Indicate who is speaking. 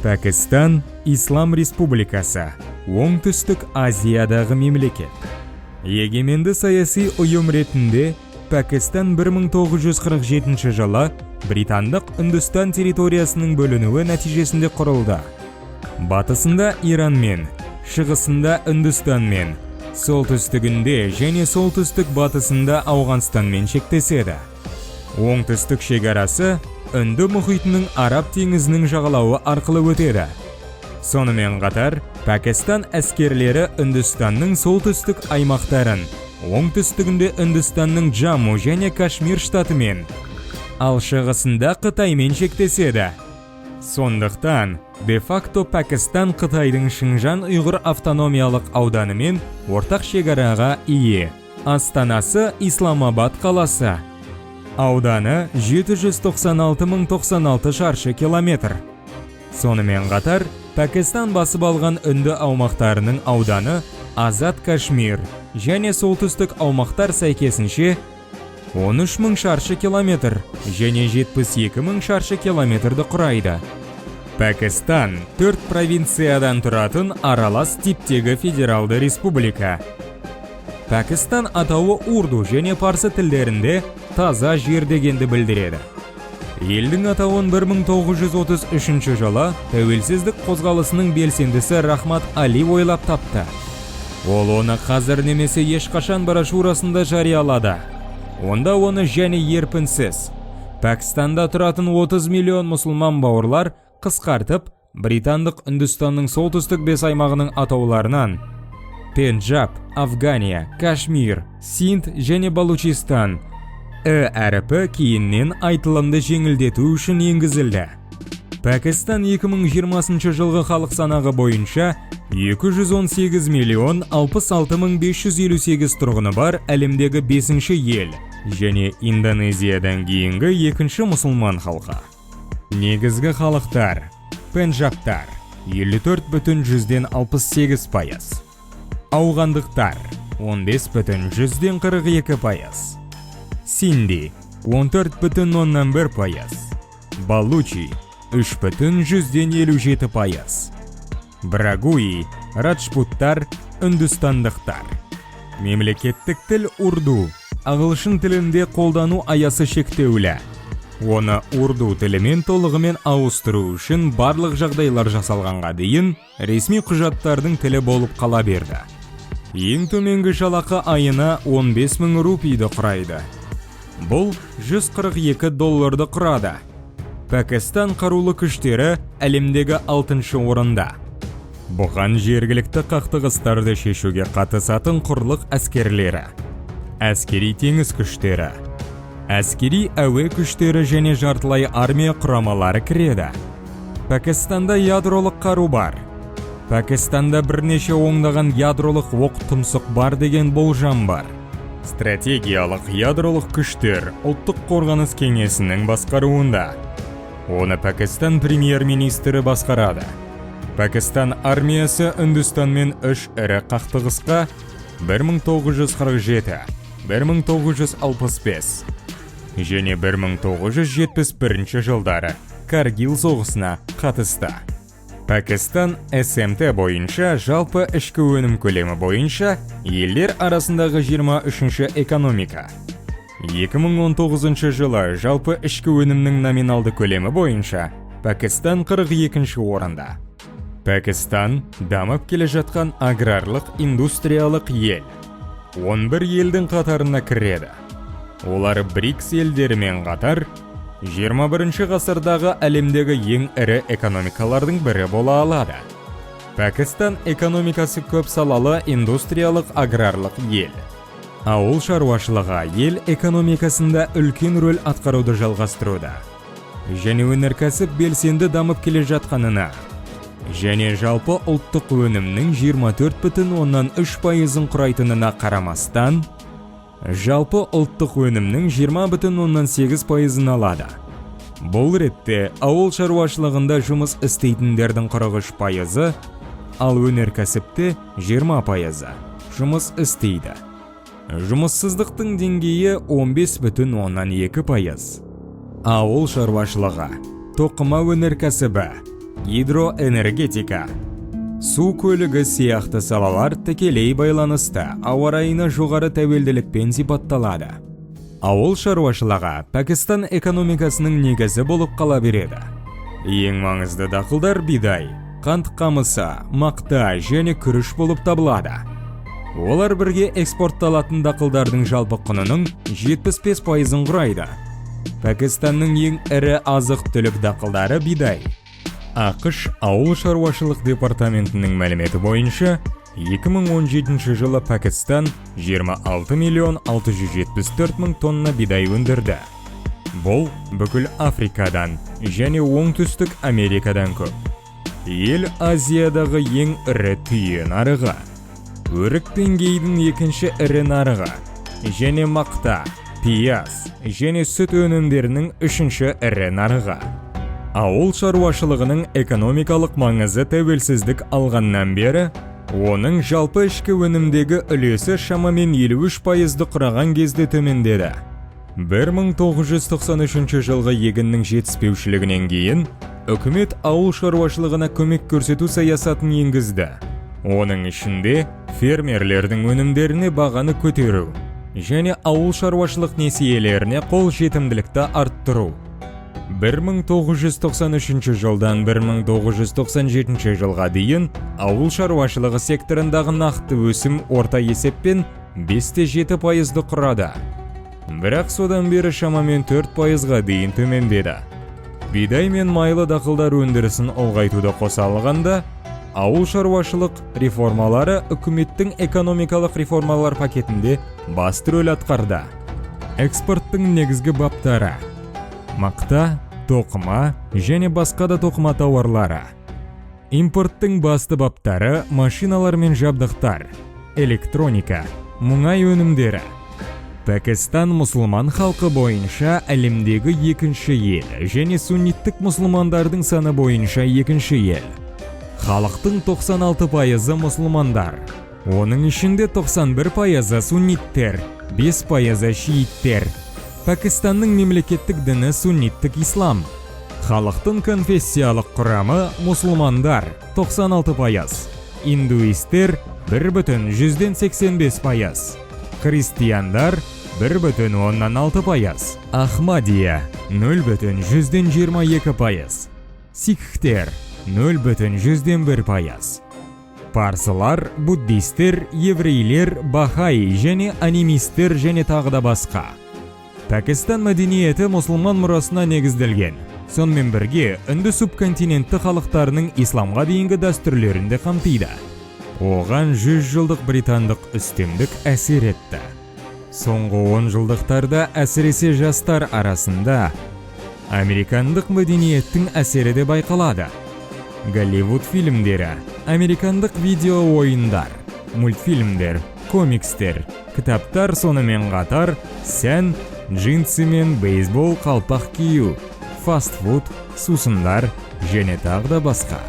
Speaker 1: Пәкістан Ислам Республикасы, Оңтүстік Азиядағы мемлекет. Егеменді саяси ұйым ретінде Пәкістан 1947 жылы британдық Үндістан территориясының бөлінуі нәтижесінде құрылды. Батысында Иранмен, шығысында Үндістанмен, солтүстігінде және солтүстік батысында Ауғанстанмен шектеседі. Оңтүстік шекарасы Үнді мұхитының Араб теңізінің жағалауы арқылы өтеді. Сонымен қатар, Пәкістан әскерлері Үндістанның солтүстік аймақтарын, оңтүстігінде Үндістанның Джамму және Кашмир штатымен, ал шығысында Қытаймен шектеседі. Сондықтан, де-факто Пәкістан Қытайдың Шинжан ұйғыр автономиялық ауданымен ортақ шекараға ие. Астанасы Исламабад қаласы. Ауданы 796.096 шаршы километр. Сонымен қатар, Пәкістан басып алған үнді аумақтарының ауданы Азат Кашмир және солтүстік аумақтар сәйкесінше 13.000 шаршы километр және 72.000 шаршы километрді құрайды. Пәкістан 4 провинциядан тұратын аралас типтегі федералды республика. Пәкістан атауы урду және парсы тілдерінде таза жер дегенді білдіреді. Елдің атауын 1933 жылы тәуелсіздік қозғалысының белсендісі Рахмат Али ойлап тапты. Ол оны қазір немесе ешқашан брошюрасында жариялады. Онда оны және ерпінсіз Пәкістанда тұратын 30 миллион мұсылман бауырлар қысқартып, британдық Үндістанның солтүстік 5 аймағының атауларынан Пенджаб, Афгания, Кашмир, Синд және Балучистан әріпі кейіннен айтылымды жеңілдету үшін енгізілді. Пәкістан 2020 жылғы халық санағы бойынша 218.066.558 тұрғыны бар әлемдегі 5-ші ел және Индонезиядан кейінгі 2-ші мұсылман халқы. Негізгі халықтар: Пенджабтар 54,68%, ауғандықтар 15,42%, Синди 14,11%, Балучи 3,57%, Брагуи, Раджпуттар, үндістандықтар. Мемлекеттік тіл урду, ағылшын тілінде қолдану аясы шектеулі. Оны урду тілімен толығымен ауыстыру үшін барлық жағдайлар жасалғанға дейін ресми құжаттардың тілі болып қала берді. Ең төменгі жалақы айына 15.000 рупийді құрайды. Бұл $142 құрады. Пәкістан қарулы күштері әлемдегі 6-шы орында. Бұған жергілікті қақтығыстарды шешуге қатысатын құрлық әскерлері, әскери теңіз күштері, әскери әуе күштері және жартылай армия құрамалары кіреді. Пәкістанда ядролық қару бар. Пәкістанда бірнеше оңдаған ядролық оқ тұмсық бар деген болжам бар. Стратегиялық ядролық күштер ұлттық қорғаныс кеңесінің басқаруында. Оны Пәкістан премьер-министрі басқарады. Пәкістан армиясы Үндістанмен 3 ірі қақтығысқа 1947, 1965 және 1971 жылдары Каргил соғысына қатысты. Пәкістан СМТ бойынша жалпы ішкі өнім көлемі бойынша елдер арасындағы 23-ші экономика. 2019 жылы жалпы ішкі өнімнің номиналды көлемі бойынша Пәкістан 42-ші орында. Пәкістан дамып келе жатқан аграрлық индустриялық ел. 11 елдің қатарына кіреді. Олар БРИКС елдерімен қатар 21 ғасырдағы әлемдегі ең ірі экономикалардың бірі бола алады. Пәкістан экономикасы көп салалы индустриялық аграрлық ел. Ауыл шаруашылығы ел экономикасында үлкен рөл атқаруды жалғастыруда. Және өнеркәсіп белсенді дамып келе жатқанына, және жалпы ұлттық өнімнің 24,3%-ын құрайтынына қарамастан, жалпы ұлттық өнімнің 20,8%-ын алады. Бұл ретте ауыл шаруашылығында жұмыс істейтіндердің 43%, ал өнеркәсіпте 20% жұмыс істейді. Жұмыссыздықтың деңгейі 15,2%. Ауыл шаруашылығы, тоқыма өнеркәсібі, гидроэнергетика, су көлігі сияқты салалар тікелей байланысты ауа райына жоғары тәуелділікпен сипатталады. Ауыл шаруашылығы Пәкістан экономикасының негізі болып қала береді. Ең маңызды дақылдар бидай, қант қамысы, мақта және күріш болып табылады. Олар бірге экспортталатын дақылдардың жалпы құнының 75%-ын құрайды. Пәкістанның ең ірі азық-түлік дақылдары бидай. ақш ауыл шаруашылық департаментінің мәліметі бойынша 2017 жылы Пәкістан 26.674.000 тонна бидай өндірді. Бұл бүкіл Африкадан және Оңтүстік Америкадан көп. Ел Азиядағы ең ірі түйе нарығы. Өрік пен гейдің екінші ірі нарығы. Және мақта, пияз және сүт өнімдерінің үшінші ірі нарығы. Ауыл шаруашылығының экономикалық маңызы тәуелсіздік алғаннан бері, оның жалпы ішкі өнімдегі үлесі шамамен 53%-ды құраған кезде төмендеді. 1993 жылғы егіннің жетіспеушілігінен кейін, үкімет ауыл шаруашылығына көмек көрсету саясатын енгізді. Оның ішінде фермерлердің өнімдеріне бағаны көтеру және ауыл шаруашылық несиелеріне қол жетімділікті арттыру. 1993 жылдан 1997 жылға дейін ауыл шаруашылығы секторындағы нақты өсім орта есеппен 5-7%-ды құрады. Бірақ содан бері шамамен 4%-ға дейін төмендеді. Бидай мен майлы дақылдар өндірісін ұлғайтуды қоса алғанда, ауыл шаруашылық реформалары үкіметтің экономикалық реформалар пакетінде басты рөл атқарды. Экспорттың негізгі баптары: мақта, тоқыма және басқа да тоқыма тауарлары. Импорттың басты баптары: машиналар мен жабдықтар, электроника, мұнай өнімдері. Пәкістан мұсылман халқы бойынша әлемдегі екінші ел және сунниттік мұсылмандардың саны бойынша екінші ел. Халықтың 96% мұсылмандар. Оның ішінде 91% сунниттер, 5% шииттер. Пәкістанның мемлекеттік діні сунниттік ислам. Халықтың конфессиялық құрамы мұсылмандар 96%, индуистер 1,85%, христиандар 1,6%, Ахмадия 0,22%, сикхтер 0,1%. Парсылар, буддистер, еврейлер, бахаи және анимистер және тағы да басқа. Пәкістан мәдениеті мұсылман мұрасына негізделген. Сонымен бірге, үнді субконтинентті халықтарының исламға дейінгі дәстүрлерінде қамтиды. Оған 100 жылдық британдық үстемдік әсер етті. Соңғы 10 жылдықтарда әсіресе жастар арасында американдық мәдениеттің әсері де байқалады. Голливуд фильмдері, американдық видео ойындар, мультфильмдер, комикстер, кітаптар, сонымен қатар сән, джинсы мен бейсбол қалпақ кию, фастфуд, сусындар және тағы да басқа.